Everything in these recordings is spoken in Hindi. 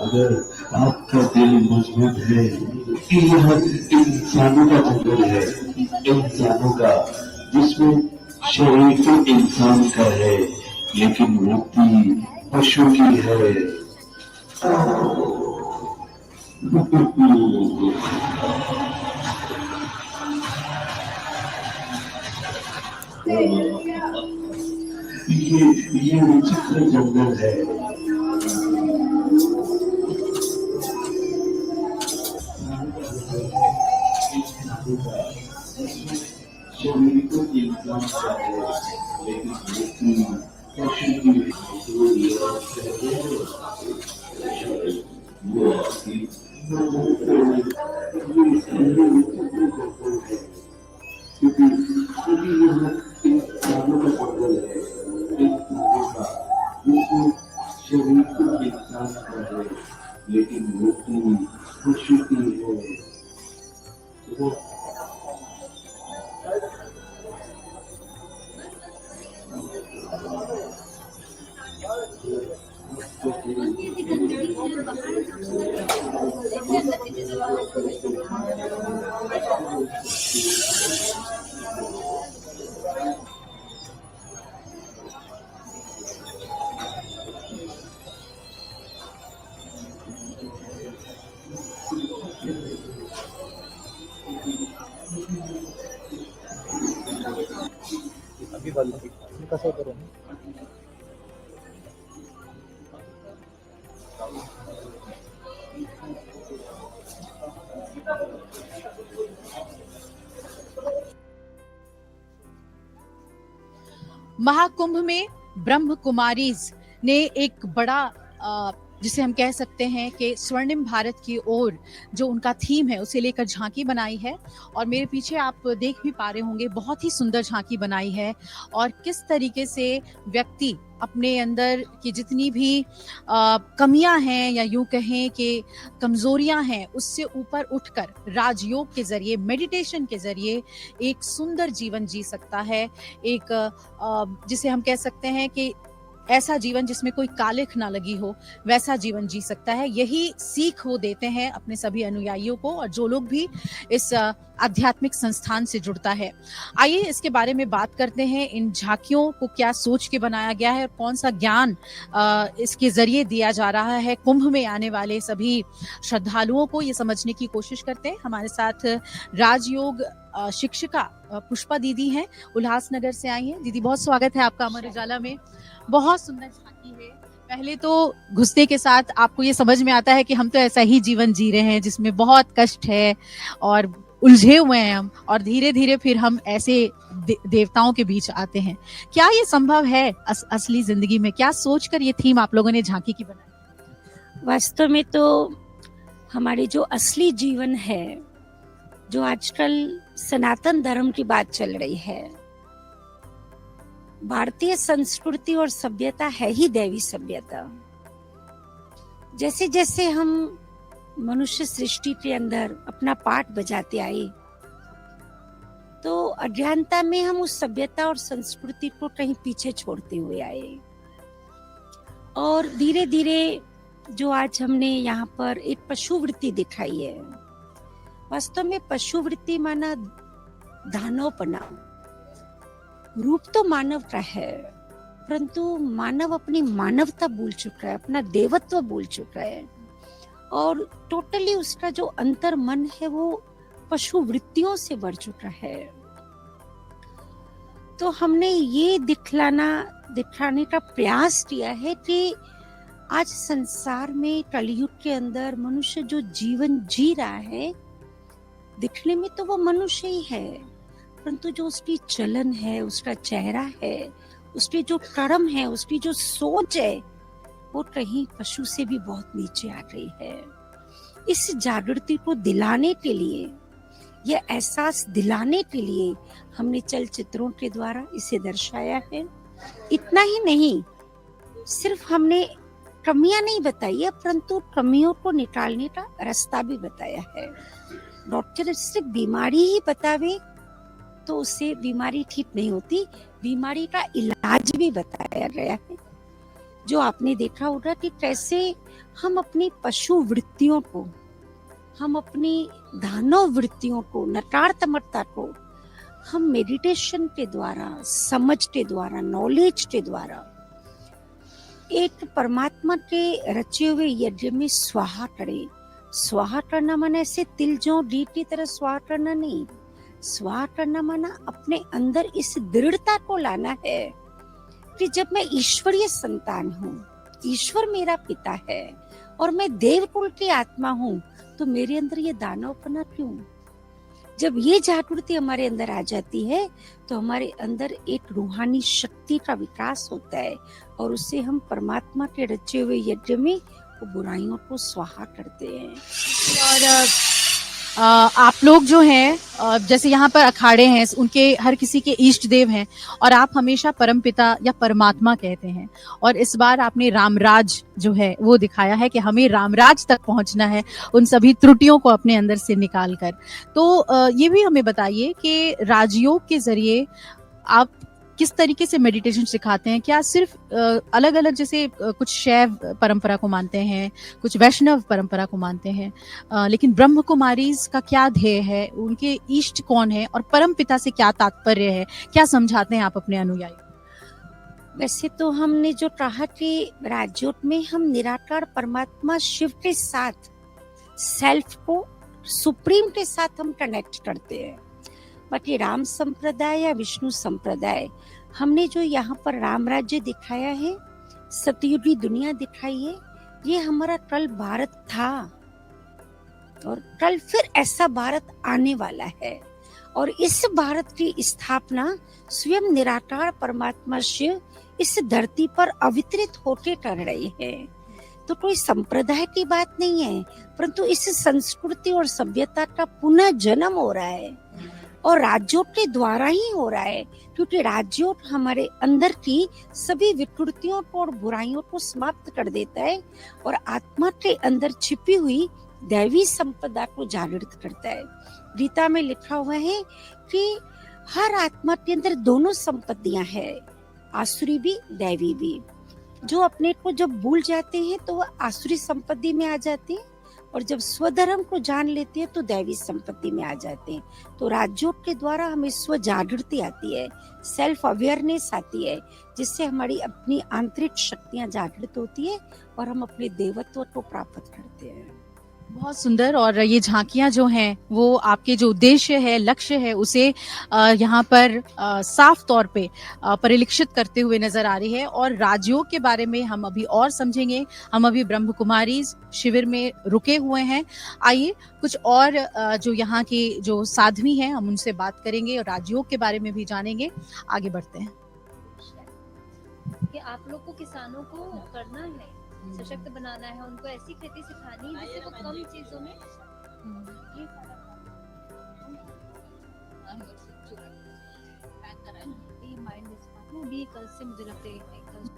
अगर आपका दिल मजबूत है कि यह इंसानों का जंगल है, इंसानों का, जिसमें शरीर तो इंसान का है लेकिन मुक्ति पशु की है। ये विचित्र जंगल है। शरीर तो इंसान का है लेकिन मुक्ति पशु की शरीर तो इंसान का है लेकिन मुक्ति पशु की है। अभी वाली कसं करू महाकुंभ में ब्रह्म कुमारीज ने एक बड़ा जिसे हम कह सकते हैं कि स्वर्णिम भारत की ओर जो उनका थीम है उसे लेकर झांकी बनाई है। और मेरे पीछे आप देख भी पा रहे होंगे बहुत ही सुंदर झांकी बनाई है और किस तरीके से व्यक्ति अपने अंदर की जितनी भी कमियां हैं या यूं कहें कि कमजोरियां हैं उससे ऊपर उठकर राजयोग के जरिए, मेडिटेशन के जरिए एक सुंदर जीवन जी सकता है। एक जिसे हम कह सकते हैं कि ऐसा जीवन जिसमें कोई कालिख ना लगी हो, वैसा जीवन जी सकता है। यही सीख वो देते हैं अपने सभी अनुयायियों को और जो लोग भी इस आध्यात्मिक संस्थान से जुड़ता है। आइए इसके बारे में बात करते हैं, इन झांकियों को क्या सोच के बनाया गया है और कौन सा ज्ञान इसके जरिए दिया जा रहा है कुंभ में आने वाले सभी श्रद्धालुओं को, ये समझने की कोशिश करते हैं। हमारे साथ राजयोग शिक्षिका पुष्पा दीदी हैं, उल्लासनगर से आई हैं। दीदी बहुत स्वागत है आपका अमर उजाला में। बहुत सुंदर झांकी है। पहले तो घुसते के साथ आपको ये समझ में आता है कि हम तो ऐसा ही जीवन जी रहे हैं जिसमें बहुत कष्ट है और उलझे हुए हैं हम, और धीरे धीरे फिर हम ऐसे देवताओं के बीच आते हैं। क्या ये संभव है असली जिंदगी में? क्या सोचकर ये थीम आप लोगों ने झांकी की बनाई? वास्तव में तो हमारे जो असली जीवन है, जो आजकल सनातन धर्म की बात चल रही है, भारतीय संस्कृति और सभ्यता है ही दैवी सभ्यता। जैसे जैसे हम मनुष्य सृष्टि के अंदर अपना पाठ बजाते आए तो अज्ञानता में हम उस सभ्यता और संस्कृति को कहीं पीछे छोड़ते हुए आए और धीरे धीरे जो आज हमने यहाँ पर एक पशुवृत्ति दिखाई है, वास्तव में पशुवृत्ति माना दानवपना। रूप तो मानव का है परंतु मानव अपनी मानवता भूल चुका है, अपना देवत्व भूल चुका है और टोटली उसका जो अंतर मन है वो पशु वृत्तियों से भर चुका है। तो हमने ये दिखाने का प्रयास किया है कि आज संसार में कलयुग के अंदर मनुष्य जो जीवन जी रहा है, दिखने में तो वो मनुष्य ही है परंतु जो उसकी चलन है, उसका चेहरा है, उसके जो कर्म है, उसकी जो सोच है, वो कहीं पशु से भी बहुत नीचे आ गई है। इस जागृति को दिलाने के लिए, यह एहसास दिलाने के लिए हमने चलचित्रों के द्वारा इसे दर्शाया है। इतना ही नहीं, सिर्फ हमने कमियां नहीं बताई है परंतु कमियों को निकालने का रास्ता भी बताया है। डॉक्टर सिर्फ बीमारी ही बतावे तो उससे बीमारी ठीक नहीं होती, बीमारी का इलाज भी बताया गया है। जो आपने देखा होगा कि कैसे हम अपनी पशु वृत्तियों को, हम अपनी दानव वृत्तियों को, नकारात्मकता को हम मेडिटेशन के द्वारा, समझ के द्वारा, नॉलेज के द्वारा एक परमात्मा के रचे हुए यज्ञ में स्वाहा करें। स्वाहा करना माना ऐसे तिल जो डीप की तरह स्वाहा करना नहीं, स्वाहा करना माना अपने अंदर इस दृढ़ता को लाना है कि जब मैं ईश्वरीय संतान हूँ, ईश्वर मेरा पिता है और मैं देवकुल की आत्मा हूँ, तो मेरे अंदर ये दानवपना क्यों? जब ये जागृति हमारे अंदर आ जाती है तो हमारे अंदर एक रूहानी शक्ति का विकास होता है और उससे हम परमात्मा के रचे हुए यज्ञ में वो बुराइयों को स्वाहा करते हैं। और आप लोग जो हैं, जैसे यहाँ पर अखाड़े हैं, उनके हर किसी के इष्ट देव हैं और आप हमेशा परमपिता या परमात्मा कहते हैं, और इस बार आपने रामराज जो है वो दिखाया है कि हमें रामराज तक पहुंचना है उन सभी त्रुटियों को अपने अंदर से निकाल कर। तो ये भी हमें बताइए कि राजयोग के जरिए आप किस तरीके से मेडिटेशन सिखाते हैं? क्या सिर्फ अलग अलग, जैसे कुछ शैव परंपरा को मानते हैं, कुछ वैष्णव परंपरा को मानते हैं, लेकिन ब्रह्म कुमारीज का क्या ध्येय है, उनके इष्ट कौन है और परम पिता से क्या तात्पर्य है, क्या समझाते हैं आप अपने अनुयायी? वैसे तो हमने जो कहा कि राजयोग में हम निराकार परमात्मा शिव के साथ, सेल्फ को सुप्रीम के साथ हम कनेक्ट करते हैं। बाकी राम संप्रदाय या विष्णु संप्रदाय, हमने जो यहाँ पर राम राज्य दिखाया है, सतयुगी दुनिया दिखाई है, ये हमारा कल भारत था और कल फिर ऐसा भारत आने वाला है और इस भारत की स्थापना स्वयं निराकार परमात्मा शिव इस धरती पर अवितरित होके कर रहे हैं। तो कोई संप्रदाय की बात नहीं है, परंतु इस संस्कृति और सभ्यता का पुनः जन्म हो रहा है और राज्यों के द्वारा ही हो रहा है, क्योंकि राज्यों हमारे अंदर की सभी विकृतियों को और बुराइयों को समाप्त कर देता है और आत्मा के अंदर छिपी हुई दैवी संपदा को जागृत करता है। गीता में लिखा हुआ है कि हर आत्मा के अंदर दोनों संपत्तियां हैं, आसुरी भी दैवी भी। जो अपने को जब भूल जाते हैं तो वह आसुरी संपत्ति में आ जाते हैं और जब स्वधर्म को जान लेते हैं तो दैवी संपत्ति में आ जाते हैं। तो राजयोग के द्वारा हमें स्व जागृति आती है, सेल्फ अवेयरनेस आती है, जिससे हमारी अपनी आंतरिक शक्तियां जागृत होती है और हम अपने देवत्व को प्राप्त करते हैं। बहुत सुंदर। और ये झांकियां जो हैं वो आपके जो उद्देश्य है, लक्ष्य है, उसे यहाँ पर साफ तौर पे परिलक्षित करते हुए नजर आ रही है। और राजयोग के बारे में हम अभी और समझेंगे। हम अभी ब्रह्म कुमारी शिविर में रुके हुए हैं। आइए कुछ और जो यहाँ की जो साध्वी हैं हम उनसे बात करेंगे और राजयोग के बारे में भी जानेंगे। आगे बढ़ते हैं। कि आप लोग को किसानों को करना है, सशक्त बनाना है, उनको ऐसी खेती सिखानी है जिससे वो कम चीजों में ये सारा ये माइंड भी कल से मुझे लगता है कल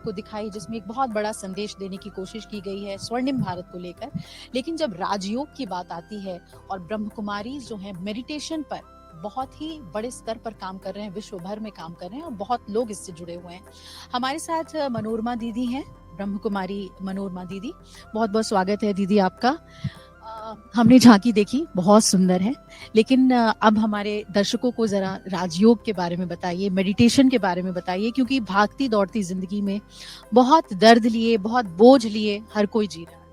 को दिखाई, जिसमें एक बहुत बड़ा संदेश देने की कोशिश की गई है स्वर्णिम भारत को लेकर। लेकिन जब राजयोग की बात आती है और ब्रह्म कुमारी जो है मेडिटेशन पर बहुत ही बड़े स्तर पर काम कर रहे हैं, विश्व भर में काम कर रहे हैं और बहुत लोग इससे जुड़े हुए हैं। हमारे साथ मनोरमा दीदी हैं, ब्रह्म कुमारी मनोरमा दीदी। बहुत बहुत स्वागत है दीदी आपका। हमने झांकी देखी, बहुत सुंदर है, लेकिन अब हमारे दर्शकों को जरा राजयोग के बारे में बताइए, मेडिटेशन के बारे में बताइए, क्योंकि भागती दौड़ती जिंदगी में बहुत दर्द लिए, बहुत बोझ लिए हर कोई जी रहा है।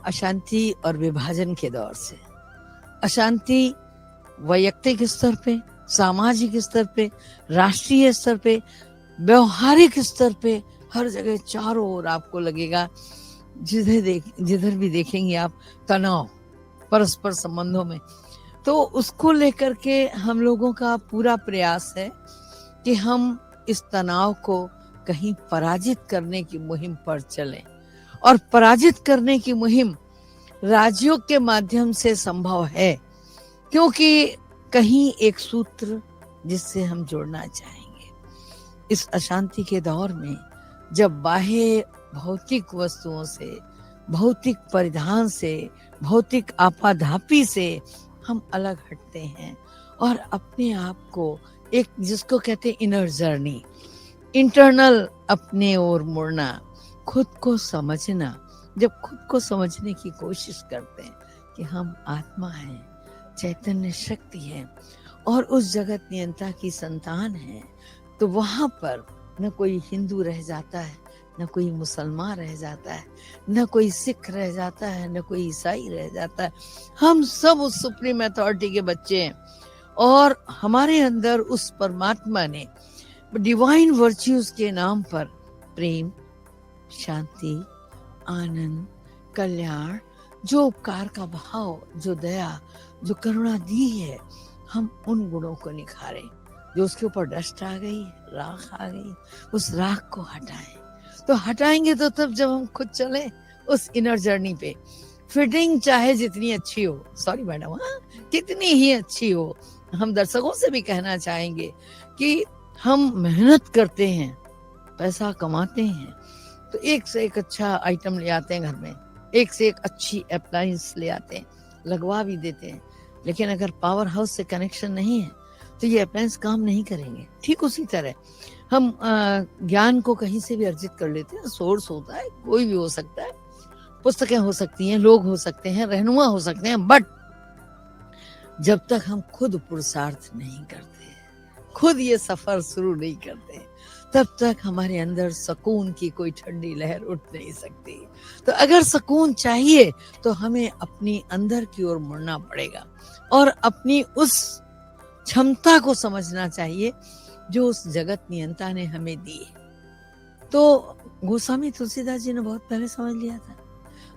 अशांति और विभाजन के दौर से, अशांति वैयक्तिक स्तर पे, सामाजिक स्तर पे, राष्ट्रीय स्तर पे, व्यवहारिक स्तर पे, हर जगह चारों ओर आपको लगेगा, जिधर भी देखेंगे आप, तनाव परस्पर संबंधों में। तो उसको लेकर के हम लोगों का पूरा प्रयास है कि हम इस तनाव को कहीं पराजित करने की मुहिम पर चलें। और पराजित करने की मुहिम राजयोग के माध्यम से संभव है, क्योंकि कहीं एक सूत्र जिससे हम जोड़ना चाहेंगे इस अशांति के दौर में जब बाह्य भौतिक वस्तुओं से, भौतिक परिधान से, भौतिक आपाधापी से हम अलग हटते हैं और अपने आप को एक, जिसको कहते हैं इनर जर्नी, इंटरनल अपने ओर मुड़ना, खुद को समझना। जब खुद को समझने की कोशिश करते हैं कि हम आत्मा हैं, चैतन्य शक्ति है और उस जगत नियंता की संतान है, तो वहां पर न कोई हिंदू रह जाता है, न कोई मुसलमान रह जाता है, न कोई सिख रह जाता है, न कोई ईसाई रह जाता है। हम सब उस सुप्रीम अथॉरिटी के बच्चे हैं और हमारे अंदर उस परमात्मा ने डिवाइन वर्च्यूज के नाम पर प्रेम, शांति, आनंद, कल्याण, जो उपकार का भाव, जो दया, जो करुणा दी है, हम उन गुणों को निखारें। जो उसके ऊपर डस्ट आ गई, राख आ गई, उस राख को हटाएं। तो हटाएंगे तो तब जब हम खुद चलें उस इनर जर्नी पे। फिटिंग चाहे जितनी अच्छी हो, सॉरी मैडम, कितनी ही अच्छी हो, हम दर्शकों से भी कहना चाहेंगे कि हम मेहनत करते हैं, पैसा कमाते हैं, तो एक से एक अच्छा आइटम ले आते हैं घर में, एक से एक अच्छी अप्लायंस ले आते हैं, लगवा भी देते हैं, लेकिन अगर पावर हाउस से कनेक्शन नहीं है तो ये अप्लायंस काम नहीं करेंगे। ठीक उसी तरह हम ज्ञान को कहीं से भी अर्जित कर लेते हैं, सोर्स होता है, कोई भी हो सकता है, पुस्तकें हो सकती हैं, लोग हो सकते हैं, रहनुमा हो सकते हैं, बट जब तक हम खुद पुरुषार्थ नहीं करते, खुद ये सफर शुरू नहीं करते, तब तक हमारे अंदर सुकून की कोई ठंडी लहर उठ नहीं सकती। तो अगर सुकून चाहिए तो हमें अपनी अंदर की ओर मुड़ना पड़ेगा और अपनी उस क्षमता को समझना चाहिए जो उस जगत नियंता ने हमें दी है। तो गोस्वामी तुलसीदास जी ने बहुत पहले समझ लिया था,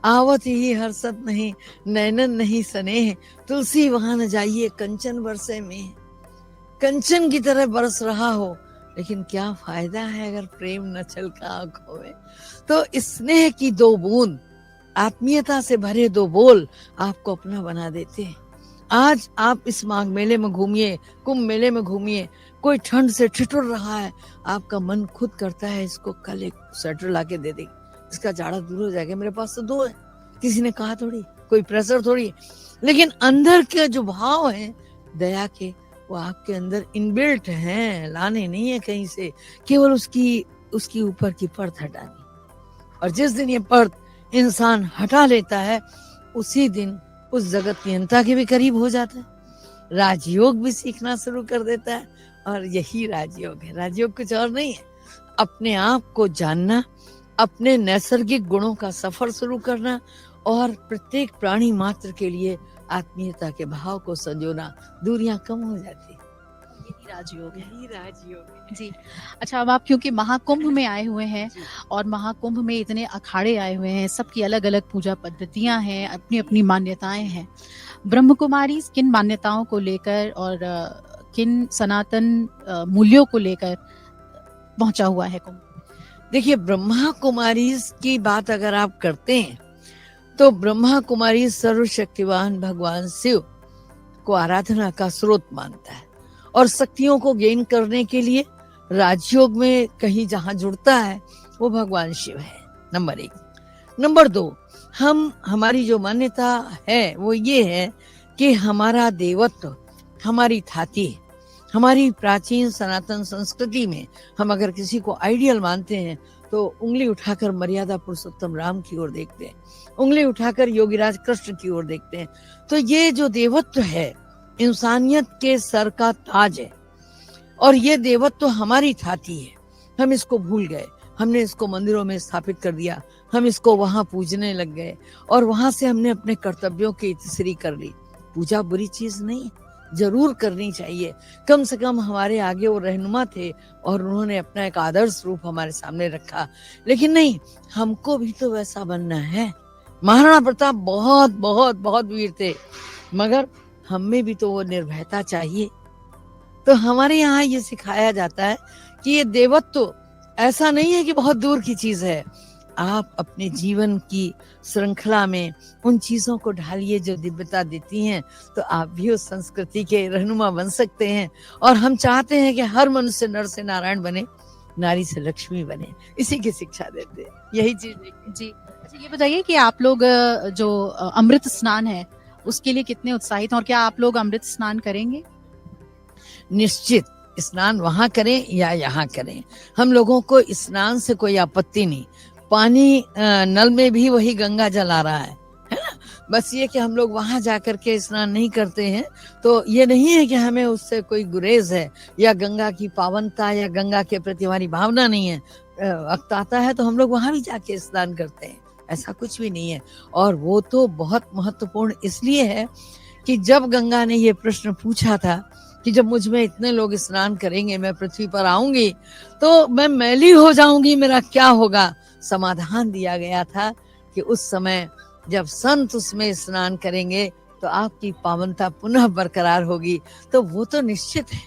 आवत ही हर्षत नहीं, नैनन नहीं स्नेह, तुलसी वहां न जाइए कंचन बरसे में। कंचन की तरह बरस रहा हो, लेकिन क्या फायदा है अगर प्रेम न छलका आंखों में। तो स्नेह की दो बूंद, आत्मीयता से भरे दो बोल आपको अपना बना देते हैं। आज आप इस माघ मेले में घूमिए, कुंभ मेले में घूमिए, कोई ठंड से ठिठुर रहा है, आपका मन खुद करता है इसको कल एक स्वेटर लाके दे दे, इसका जाड़ा दूर हो जाएगा। मेरे पास तो दो है, किसी ने कहा थोड़ी, कोई प्रेशर थोड़ी, लेकिन अंदर के जो भाव हैं दया के, वो आपके अंदर इनबिल्ट हैं, लाने नहीं है कहीं से, केवल उसकी ऊपर की परत हटानी। और जिस दिन ये परत इंसान हटा लेता है, उसी दिन उस जगत नियंता के भी करीब हो जाता है, राजयोग भी सीखना शुरू कर देता है। और यही राजयोग है। राजयोग कुछ और नहीं है, अपने आप को जानना, अपने नैसर्गिक गुणों का सफर शुरू करना और प्रत्येक प्राणी मात्र के लिए आत्मीयता के भाव को संजोना, दूरियां कम हो जाती। यही राजयोग है। यही राजयोग है जी। अच्छा, अब आप क्योंकि महाकुंभ में आए हुए हैं और महाकुंभ में इतने अखाड़े आए हुए हैं, सबकी अलग अलग पूजा पद्धतियां हैं, अपनी अपनी मान्यताएं हैं, ब्रह्म कुमारी किन मान्यताओं को लेकर और किन सनातन मूल्यों को लेकर पहुंचा हुआ है कुंभ? देखिए, ब्रह्मा कुमारी की बात अगर आप करते हैं तो ब्रह्मा कुमारी सर्वशक्तिवान भगवान शिव को आराधना का स्रोत मानता है और शक्तियों को गेन करने के लिए राजयोग में कहीं जहां जुड़ता है वो भगवान शिव है, नंबर 1। नंबर 2, हमारी जो मान्यता है वो ये है कि हमारा देवत्व हमारी थाती है। हमारी प्राचीन सनातन संस्कृति में हम अगर किसी को आइडियल मानते हैं तो उंगली उठाकर मर्यादा पुरुषोत्तम राम की ओर देखते हैं, उंगली उठाकर योगीराज कृष्ण की ओर देखते हैं। तो ये जो देवत्व है इंसानियत के सर का ताज है और ये देवत्व हमारी थाती है। हम इसको भूल गए, हमने इसको मंदिरों में स्थापित कर दिया, हम इसको वहां पूजने लग गए और वहां से हमने अपने कर्तव्यों की इतिश्री कर ली। पूजा बुरी चीज नहीं, जरूर करनी चाहिए। कम से कम हमारे आगे वो रहनुमा थे और उन्होंने अपना एक आदर्श रूप हमारे सामने रखा, लेकिन नहीं, हमको भी तो वैसा बनना है। महाराणा प्रताप बहुत बहुत बहुत वीर थे, मगर हमें भी तो वो निर्भयता चाहिए। तो हमारे यहाँ ये सिखाया जाता है कि ये देवत्व ऐसा नहीं है कि बहुत दूर की चीज है। आप अपने जीवन की श्रृंखला में उन चीजों को ढालिए जो दिव्यता देती हैं, तो आप भी उस संस्कृति के रहनुमा बन सकते हैं। और हम चाहते हैं कि हर मनुष्य नर से नारायण बने, नारी से लक्ष्मी बने, इसी की शिक्षा देते हैं, यही चीज देखते हैं। जी। अच्छा, ये बताइए कि आप लोग जो अमृत स्नान है उसके लिए कितने उत्साहित हैं और क्या आप लोग अमृत स्नान करेंगे? निश्चित स्नान वहां करें या यहाँ करें, हम लोगों को स्नान से कोई आपत्ति नहीं। पानी नल में भी वही गंगा जल आ रहा है ना। बस ये कि हम लोग वहां जाकर के स्नान नहीं करते हैं, तो ये नहीं है कि हमें उससे कोई गुरेज है या गंगा की पावनता या गंगा के प्रति हमारी भावना नहीं है। वक्त आता है तो हम लोग वहां भी जाके स्नान करते हैं, ऐसा कुछ भी नहीं है। और वो तो बहुत महत्वपूर्ण इसलिए है कि जब गंगा ने ये प्रश्न पूछा था कि जब मुझ में इतने लोग स्नान करेंगे, मैं पृथ्वी पर आऊंगी तो मैं मैली हो जाऊंगी, मेरा क्या होगा। समाधान दिया गया था कि उस समय जब संत उसमें स्नान करेंगे तो आपकी पावनता पुनः बरकरार होगी। तो वो तो निश्चित है,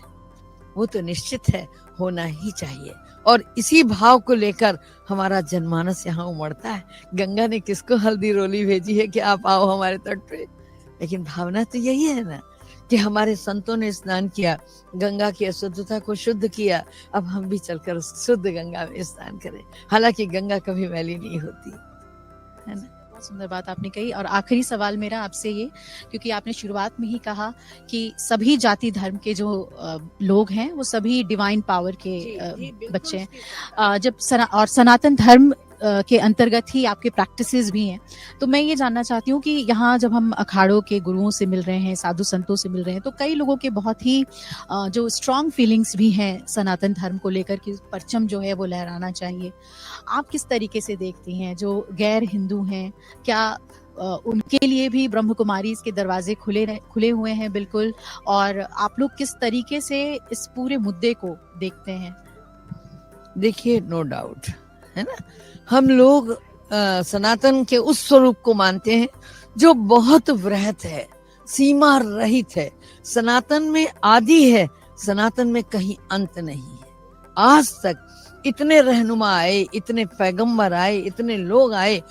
वो तो निश्चित है, होना ही चाहिए। और इसी भाव को लेकर हमारा जनमानस यहाँ उमड़ता है। गंगा ने किसको हल्दी रोली भेजी है कि आप आओ हमारे तट पे, लेकिन भावना तो यही है ना कि हमारे संतों ने स्नान किया, गंगा की अशुद्धता को शुद्ध किया, अब हम भी चलकर शुद्ध गंगा में स्नान करें। हालांकि गंगा कभी मैली नहीं होती है ना। बहुत सुंदर बात आपने कही। और आखिरी सवाल मेरा आपसे ये, क्योंकि आपने शुरुआत में ही कहा कि सभी जाति धर्म के जो लोग हैं वो सभी डिवाइन पावर के बच्चे हैं, जब सनातन धर्म के अंतर्गत ही आपके प्रैक्टिसेस भी हैं। तो मैं ये जानना चाहती हूँ कि यहाँ जब हम अखाड़ों के गुरुओं से मिल रहे हैं, साधु संतों से मिल रहे हैं, तो कई लोगों के बहुत ही जो स्ट्रॉन्ग फीलिंग्स भी हैं सनातन धर्म को लेकर कि परचम जो है वो लहराना चाहिए। आप किस तरीके से देखती हैं जो गैर हिंदू हैं, क्या उनके लिए भी ब्रह्म कुमारी इसके दरवाजे खुले हुए हैं? बिल्कुल। और आप लोग किस तरीके से इस पूरे मुद्दे को देखते हैं? देखिए, नो डाउट है ना, हम लोग सनातन के उस स्वरूप को मानते हैं जो बहुत वृहत है, सीमा रहित है। सनातन में आदि है, सनातन में कहीं अंत नहीं है। आज तक इतने रहनुमा आए, इतने पैगंबर आए, इतने लोग आए,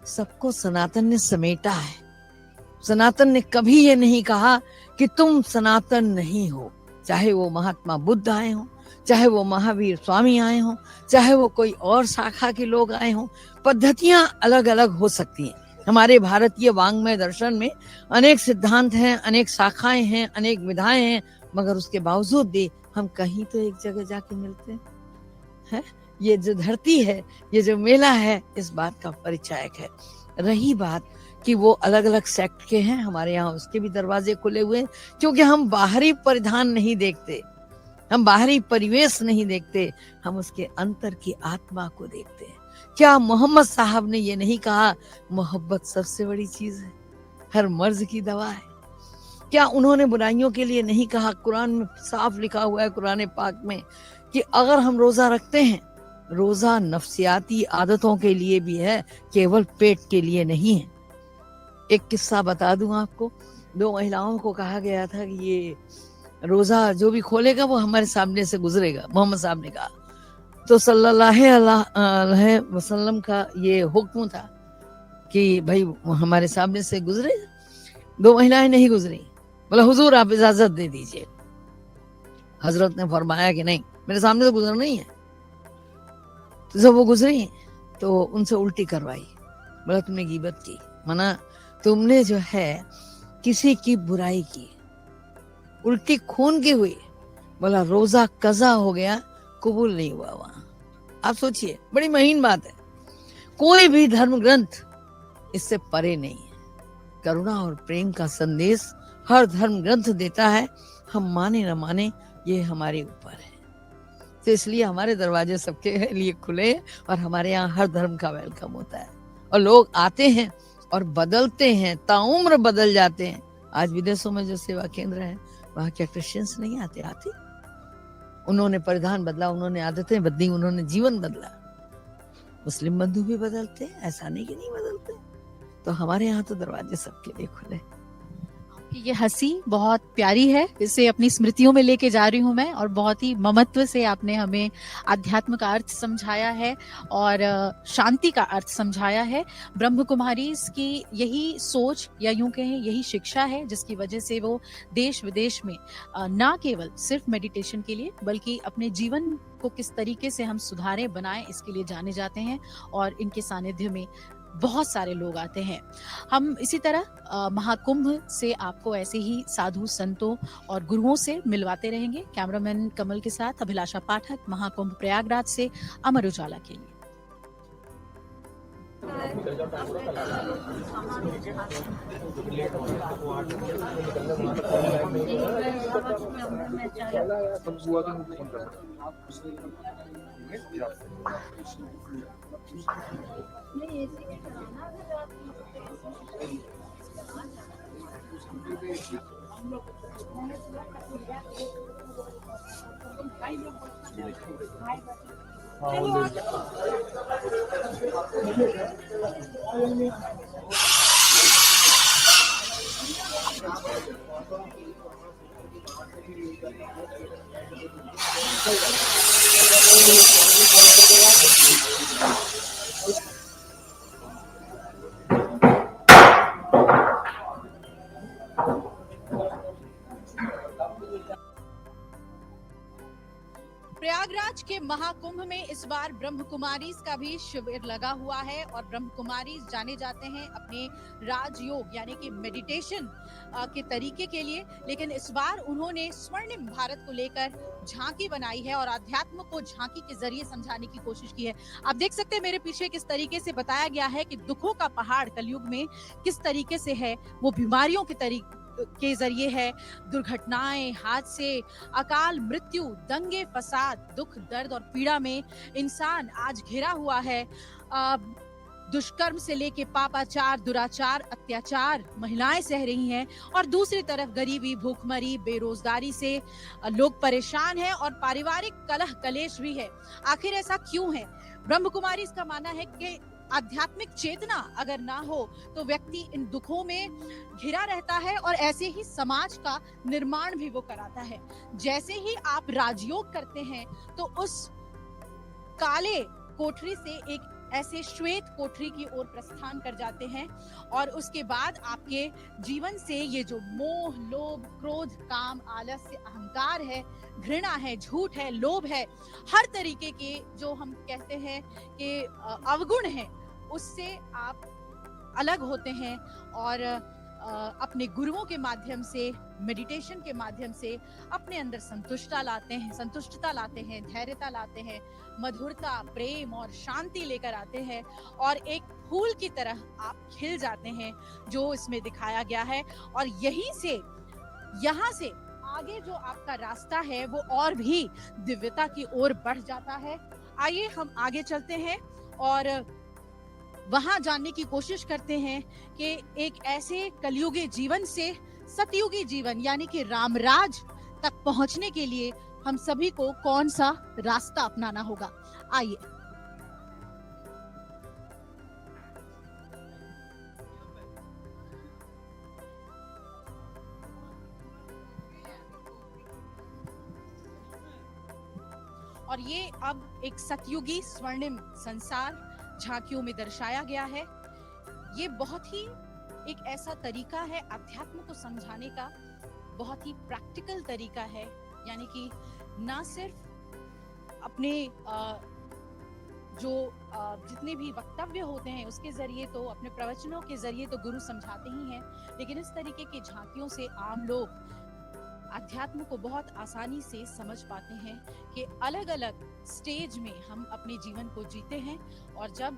सबको सनातन ने समेटा है। सनातन ने कभी ये नहीं कहा कि तुम सनातन नहीं हो। चाहे वो महात्मा बुद्ध आए हों, चाहे वो महावीर स्वामी आए हों, चाहे वो कोई और शाखा के लोग आए हों, पद्धतियां अलग अलग हो सकती हैं। हमारे भारतीय वांग्मय दर्शन में अनेक सिद्धांत हैं, अनेक शाखाएं हैं, अनेक विधाएं हैं, मगर उसके बावजूद भी हम कहीं तो एक जगह जाके मिलते हैं। ये जो धरती है, ये जो मेला है, इस बात का परिचायक है। रही बात कि वो अलग अलग सेक्ट के हैं, हमारे यहाँ उसके भी दरवाजे खुले हुए हैं, क्योंकि हम बाहरी परिधान नहीं देखते, हम बाहरी परिवेश नहीं देखते, हम उसके अंतर की आत्मा को देखते हैं। क्या मोहम्मद साहब ने ये नहीं कहा मोहब्बत सबसे बड़ी चीज है, हर मर्ज की दवा है? क्या उन्होंने बुराइयों के लिए नहीं कहा? कुरान में साफ लिखा हुआ है, कुरान पाक में, कि अगर हम रोजा रखते हैं, रोजा नफ्सियाती आदतों के लिए भी है, केवल पेट के लिए नहीं है। एक किस्सा बता दूं आपको। 2 महिलाओं को कहा गया था कि ये रोजा जो भी खोलेगा वो हमारे सामने से गुजरेगा, मोहम्मद साहब ने कहा। तो सल्लल्लाहु अलैहि वसल्लम का ये हुक्म था कि भाई हमारे सामने से गुजरे। 2 महिलाएं नहीं गुजरी, बोला हुजूर आप इजाजत दे दीजिए। हजरत ने फरमाया कि नहीं, मेरे सामने से गुजरना ही है। तो जब वो गुजरी तो उनसे उल्टी करवाई। बोला तुमने गीबत की, मना तुमने जो है किसी की बुराई की, उल्टी खून की हुई। बोला रोजा कजा हो गया, कबूल नहीं हुआ वहां। आप सोचिए, बड़ी महीन बात है। कोई भी धर्म ग्रंथ इससे परे नहीं है। करुणा और प्रेम का संदेश हर धर्म ग्रंथ देता है, हम माने न माने ये हमारे ऊपर है। तो इसलिए हमारे दरवाजे सबके लिए खुले और हमारे यहाँ हर धर्म का वेलकम होता है और लोग आते हैं और बदलते हैं, ताउम्र बदल जाते हैं। आज विदेशों में जो सेवा केंद्र है, वहाँ क्या क्रिश्चियंस नहीं आते? आते। उन्होंने परिधान बदला, उन्होंने आदतें बदली, उन्होंने जीवन बदला। मुस्लिम बंधु भी बदलते हैं, ऐसा नहीं कि नहीं बदलते। तो हमारे यहाँ तो दरवाजे सबके लिए खुले। ये हंसी बहुत प्यारी है, इसे अपनी स्मृतियों में लेके जा रही हूँ मैं, और बहुत ही ममत्व से आपने हमें आध्यात्म का अर्थ समझाया है और शांति का अर्थ समझाया है। ब्रह्म कुमारीज की यही सोच या यूं कहें यही शिक्षा है जिसकी वजह से वो देश विदेश में ना केवल सिर्फ मेडिटेशन के लिए बल्कि अपने जीवन को किस तरीके से हम सुधारें बनाएं इसके लिए जाने जाते हैं, और इनके सानिध्य में बहुत सारे लोग आते हैं। हम इसी तरह महाकुंभ से आपको ऐसे ही साधु संतों और गुरुओं से मिलवाते रहेंगे। कैमरामैन कमल के साथ अभिलाषा पाठक, महाकुंभ प्रयागराज से अमर उजाला के लिए। प्रयागराज के महाकुंभ में इस बार ब्रह्म कुमारीज का भी शिविर लगा हुआ है, और ब्रह्म कुमारीज जाने जाते हैं अपने राजयोग यानी कि मेडिटेशन के तरीके के लिए, लेकिन इस बार उन्होंने स्वर्णिम भारत को लेकर झांकी बनाई है और अध्यात्म को झांकी के जरिए समझाने की कोशिश की है। आप देख सकते हैं मेरे पीछे किस तरीके से बताया गया है कि दुखों का पहाड़ कलयुग में किस तरीके से है, वो बीमारियों के जरिए है, दुर्घटनाएं, हादसे, अकाल मृत्यु, दंगे फसाद, दुख दर्द और पीड़ा में इंसान आज घिरा हुआ है। दुष्कर्म से लेके पापाचार, दुराचार, अत्याचार महिलाएं सह रही हैं, और दूसरी तरफ गरीबी, भूखमरी, बेरोजगारी से लोग परेशान हैं और पारिवारिक कलह कलेश भी है। आखिर ऐसा क्यों है? ब्रह्म कुमारी इसका मानना है कि आध्यात्मिक चेतना अगर ना हो तो व्यक्ति इन दुखों में घिरा रहता है और ऐसे ही समाज का निर्माण भी वो कराता है। जैसे ही आप राजयोग करते हैं तो उस काले कोठरी से एक ऐसे श्वेत कोठरी की ओर प्रस्थान कर जाते हैं, और उसके बाद आपके जीवन से ये जो मोह, लोभ, क्रोध, काम, आलस्य, अहंकार है, घृणा है, झूठ है, लोभ है, हर तरीके के जो हम कहते हैं कि अवगुण हैं, उससे आप अलग होते हैं और अपने गुरुओं के माध्यम से, मेडिटेशन के माध्यम से अपने अंदर संतुष्टता लाते हैं, धैर्यता लाते हैं, मधुरता, प्रेम और शांति लेकर आते हैं, और एक फूल की तरह आप खिल जाते हैं जो इसमें दिखाया गया है। और यहाँ से आगे जो आपका रास्ता है वो और भी दिव्यता की ओर बढ़ जाता है। आइए हम आगे चलते हैं और वहां जानने की कोशिश करते हैं कि एक ऐसे कलयुगी जीवन से सतयुगी जीवन यानी कि रामराज तक पहुंचने के लिए हम सभी को कौन सा रास्ता अपनाना होगा। आइए। और ये अब एक सतयुगी स्वर्णिम संसार झांकियों में दर्शाया गया है। ये बहुत ही एक ऐसा तरीका है अध्यात्म को समझाने का, बहुत ही प्रैक्टिकल तरीका है, यानी कि ना सिर्फ अपने जो जितने भी वक्तव्य होते हैं उसके जरिए, तो अपने प्रवचनों के जरिए तो गुरु समझाते ही हैं, लेकिन इस तरीके की झांकियों से आम लोग अध्यात्म को बहुत आसानी से समझ पाते हैं कि अलग अलग स्टेज में हम अपने जीवन को जीते हैं, और जब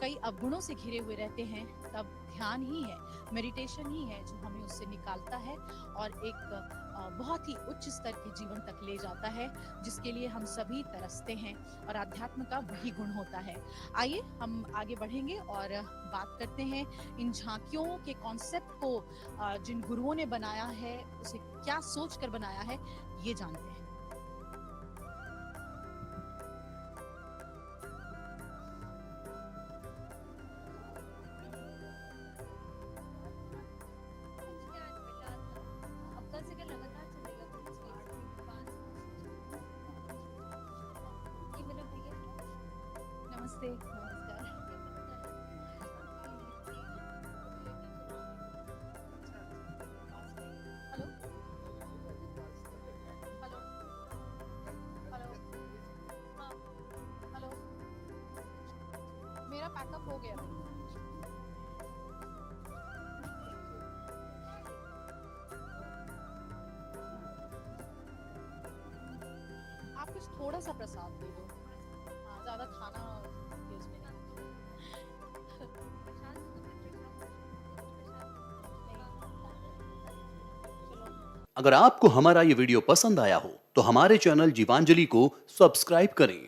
कई अवगुणों से घिरे हुए रहते हैं तब ध्यान ही है, मेडिटेशन ही है जो हमें उससे निकालता है और एक बहुत ही उच्च स्तर के जीवन तक ले जाता है, जिसके लिए हम सभी तरसते हैं, और अध्यात्म का वही गुण होता है। आइए हम आगे बढ़ेंगे और बात करते हैं इन झांकियों के कॉन्सेप्ट को जिन गुरुओं ने बनाया है उसे क्या सोचकर बनाया है, ये जानते हैं। नमस्ते नमस्कार हेलो हेलो हेलो हाँ हेलो मेरा पैकअप हो गया आप कुछ थोड़ा सा प्रसाद दे दो हाँ ज्यादा खाना ये उसमें नहीं चलो अगर आपको हमारा ये वीडियो पसंद आया हो तो हमारे चैनल जीवांजलि को सब्सक्राइब करें